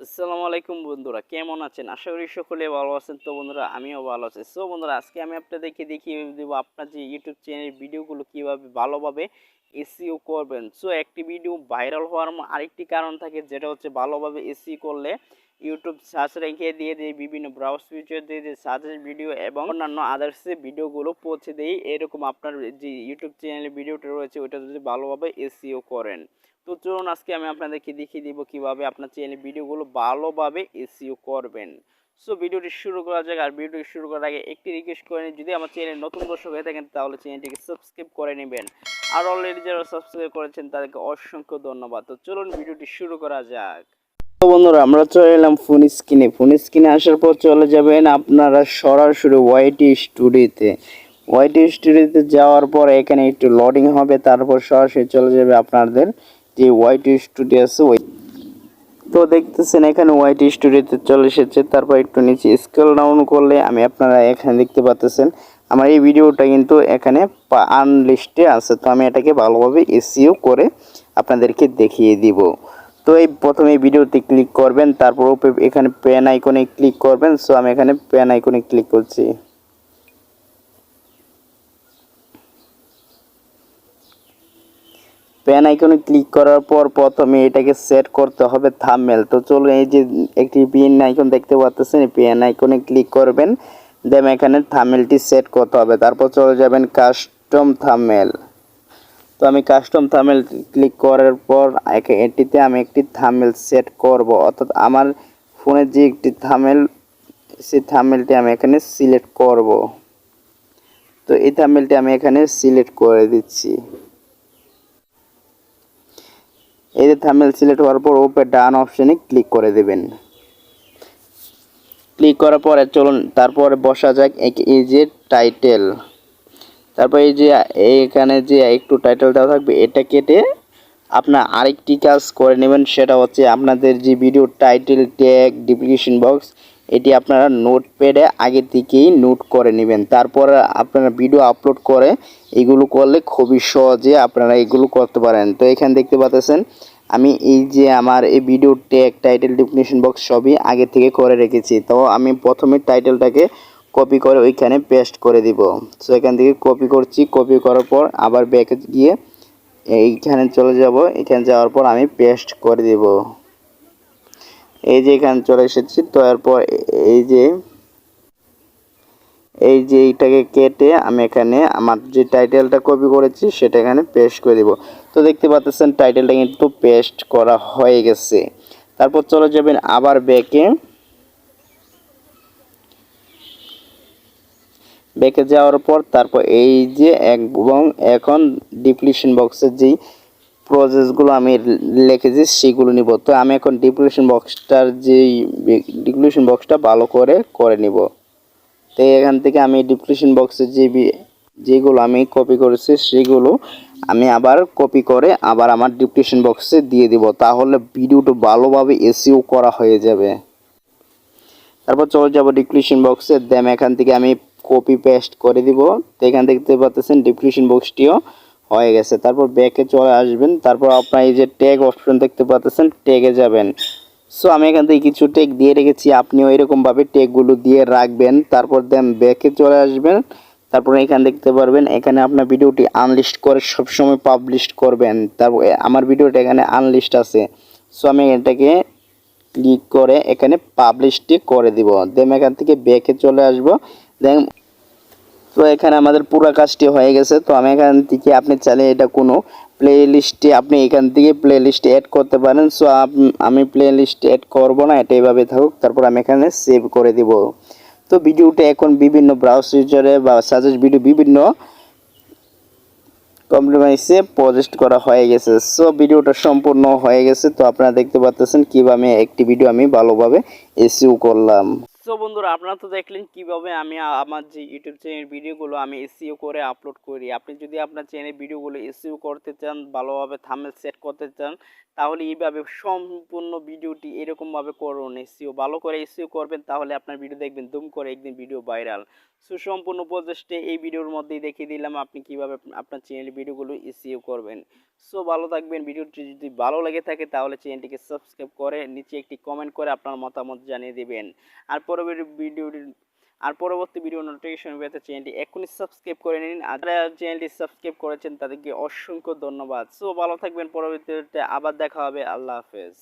আসসালামু আলাইকুম বন্ধুরা, কেমন আছেন? আশা করি সকলে ভালো আছেন। তো বন্ধুরা, আমিও ভালো আছি। সো বন্ধুরা, আজকে আমি আপনাদেরকে দেখিয়ে দেব আপনার যে ইউটিউব চ্যানেলের ভিডিওগুলো কিভাবে ভালোভাবে এসইও করবেন। সো একটি ভিডিও ভাইরাল হওয়ার আরেকটি কারণ থাকে, যেটা হচ্ছে ভালোভাবে এসইও করলে ইউটিউব সার্চ রেখে দিয়ে যে বিভিন্ন ব্রাউজ ফিচার দিয়ে যে সাজেস্ট ভিডিও এবং অন্যান্য আদার্স ভিডিওগুলো পৌঁছে দেয়। এরকম আপনার যে ইউটিউব চ্যানেলের ভিডিওটা রয়েছে ওইটা যদি ভালোভাবে এসইও করেন। তো চলুন আজকে আমি আপনাদেরকে দেখিয়ে দিব কিভাবে আপনার চ্যানেলের ভিডিওগুলো ভালোভাবে এসইও করবেন। সো ভিডিওটি শুরু করা যাক। আর ভিডিওটি শুরু করার আগে একটি রিকোয়েস্ট করে নিই, যদি আমার চ্যানেলে নতুন দর্শক হয়ে থাকেন তাহলে চ্যানেলটিকে সাবস্ক্রাইব করে নেবেন। আর অলরেডি যারা সাবস্ক্রাইব করেছেন তাদেরকে অসংখ্য ধন্যবাদ। তো চলুন ভিডিওটি শুরু করা যাক। তো বন্ধুরা, আমরা চলে এলাম ফোন স্ক্রিনে আসার পর চলে যাবেন আপনারা সরাসরি ওয়াইটি স্টুডিওতে। ওয়াইটি স্টুডিওতে যাওয়ার পর এখানে একটু লোডিং হবে, তারপর সরাসরি চলে যাবে আপনাদের যে ওয়াইটি স্টুডিও আছে ওই। তো দেখতেছেন এখানে ওয়াইটি স্টুডিওতে চলে এসেছে। তারপর একটু নিচে স্ক্রল ডাউন করলে আপনারা এখানে দেখতে পাচ্ছেন আমার এই ভিডিওটা কিন্তু এখানে আনলিস্টে আছে। তো আমি এটাকে ভালোভাবে এসইও করে আপনাদেরকে দেখিয়ে দিব। তো এই প্রথমে এই ভিডিওতে ক্লিক করবেন, তারপর এখানে পেন আইকনে ক্লিক করবেন। সো আমি এখানে পেন আইকনে ক্লিক করছি। পেন আইকনে ক্লিক করার পর প্রথমে এটাকে সেট করতে হবে থাম্বনেল। তো চলুন, এই যে একটি পেন আইকন দেখতে পাচ্ছেন, এই পেন আইকনে ক্লিক করবেন, দেন এখানে থাম্বনেলটি সেট করতে হবে। তারপর চলে যাবেন কাস্টম থাম্বনেল। তো আমি কাস্টম থাম্বনেল ক্লিক করার পর এটিতে আমি একটি থাম্বনেল সেট করব, অর্থাৎ আমার ফোনের যে একটি থাম্বনেল সেই থাম্বনেলটি আমি এখানে সিলেক্ট করব। তো এই থাম্বনেলটি আমি এখানে সিলেক্ট করে দিচ্ছি। এই যে থাম্বনেল সিলেক্ট হওয়ার পর উপরে ডান অপশনে ক্লিক করে দেবেন। ক্লিক করার পরে চলুন তারপরে বসা যাক এই যে টাইটেল। তারপর এই যে এইখানে যে একটু টাইটেল দেওয়া থাকবে এটা কেটে আপনার আরেকটি কাজ করে নেবেন, সেটা হচ্ছে আপনাদের যে video title, tag, description box এটি আপনারা নোটপ্যাডে আগে থেকেই নোট করে নেবেন। তারপর আপনারা ভিডিও আপলোড করে এগুলো করলে খুবই সহজে আপনারা এগুলো করতে পারেন। তো এখানে দেখতে পাচ্ছেন আমি এই যে আমার এই video tag, title, description box সবই আগে থেকে করে রেখেছি। তো আমি প্রথমে টাইটেলটাকে কপি করে ওইখানে পেস্ট করে দিব। সো এখান থেকে কপি করছি, কপি করার পর আবার ব্যাকে গিয়ে এইখানে চলে যাব। এখানে যাওয়ার পর আমি পেস্ট করে দিব। এই যে এখানে চলে এসেছি। তো এরপর এই যে এইটাকে কেটে আমি এখানে আমার যে টাইটেলটা কপি করেছি সেটা এখানে পেস্ট করে দিব। তো দেখতে পাচ্ছেন টাইটেলটা কিন্তু পেস্ট করা হয়ে গেছে। তারপর চলে যাবেন আবার ব্যাকে যাওয়ার পর তারপর এই যে এবং এখন ডেসক্রিপশন বক্সের যেই প্রসেসগুলো আমি লিখেছি সেগুলো নিব। তো আমি এখন ডেসক্রিপশন বক্সটা ভালো করে নিব। তো এখান থেকে আমি ডেসক্রিপশন বক্সের যেগুলো আমি কপি করেছি সেগুলো আমি আবার কপি করে আবার আমার ডেসক্রিপশন বক্সে দিয়ে দিব, তাহলে ভিডিওটা ভালোভাবে এসইও করা হয়ে যাবে। তারপর চলে যাব ডেসক্রিপশন বক্সে, দেন এখান থেকে আমি কপি পেস্ট করে দিব। তো এখান থেকে দেখতে পাচ্ছেন ডেসক্রিপশন বক্সটিও হয়ে গেছে। তারপর ব্যাকে চলে আসবেন। তারপর আপনার এই যে ট্যাগ অপশন দেখতে পাচ্ছেন, ট্যাগে যাবেন। সো আমি এখান থেকে কিছু ট্যাগ দিয়ে রেখেছি, আপনিও এরকমভাবে ট্যাগগুলো দিয়ে রাখবেন। তারপর দেন ব্যাকে চলে আসবেন। তারপর এখানে দেখতে পারবেন এখানে আপনার ভিডিওটি আনলিস্ট করে সবসময় পাবলিশ করবেন। তারপর আমার ভিডিওটা এখানে আনলিস্ট আছে। সো আমি এটাকে ক্লিক করে এখানে পাবলিশটি করে দিব। দেন এখান থেকে ব্যাকে চলে আসব। দেন তো এখানে আমাদের পুরো কাজটি হয়ে গেছে। তো আমি এখান থেকে আপনি চাইলে এটা কোনো প্লেলিস্টে আপনি এখান থেকে প্লেলিস্টে অ্যাড করতে পারেন। সো আমি প্লেলিস্টে অ্যাড করব না, এটা এইভাবে থাকুক। তারপর আমি এখানে সেভ করে দিব। তো ভিডিওটা এখন বিভিন্ন ব্রাউজ ফিচারে বা সাজেস্ট ভিডিও বিভিন্ন কম্প্রোমাইজে পজেস্ট করা হয়ে গেছে। সো ভিডিওটা সম্পূর্ণ হয়ে গেছে। তো আপনারা দেখতে পাচ্ছেন কিভাবে একটি ভিডিও আমি ভালোভাবে এসইও করলাম। সো বন্ধুরা, আপনারা তো দেখলেন কিভাবে আমি আমার যে ইউটিউব চ্যানেল ভিডিওগুলো আমি এসইও করে আপলোড করি। আপনি যদি আপনার চ্যানেল ভিডিওগুলো এসইও করতে চান, ভালোভাবে থাম্বনেল সেট করতে চান, তাহলে এইভাবে সম্পূর্ণ ভিডিওটি এরকমভাবে করুন। এসইও ভালো করে এসইও করবেন, তাহলে আপনার ভিডিও দেখবেন দুম করে একদিন ভিডিও ভাইরাল। সো সম্পূর্ণ প্রচেষ্টা এই ভিডিওর মধ্যেই দেখিয়ে দিলাম আপনি কিভাবে আপনার চ্যানেল ভিডিওগুলো এসইও করবেন। সো ভালো থাকবেন। ভিডিওটি যদি ভালো লেগে থাকে তাহলে চ্যানেলটিকে সাবস্ক্রাইব করে নিচে একটি কমেন্ট করে আপনার মতামত জানিয়ে দিবেন। আর পরবর্তী ভিডিও নোটিফিকেশন পেতে চ্যানেলটি এখনই সাবস্ক্রাইব করে নিন। আর যারা চ্যানেলটি সাবস্ক্রাইব করেছেন তাদেরকে অসংখ্য ধন্যবাদ। সো ভালো থাকবেন। পরবর্তীতে আবার দেখা হবে। আল্লাহ হাফেজ।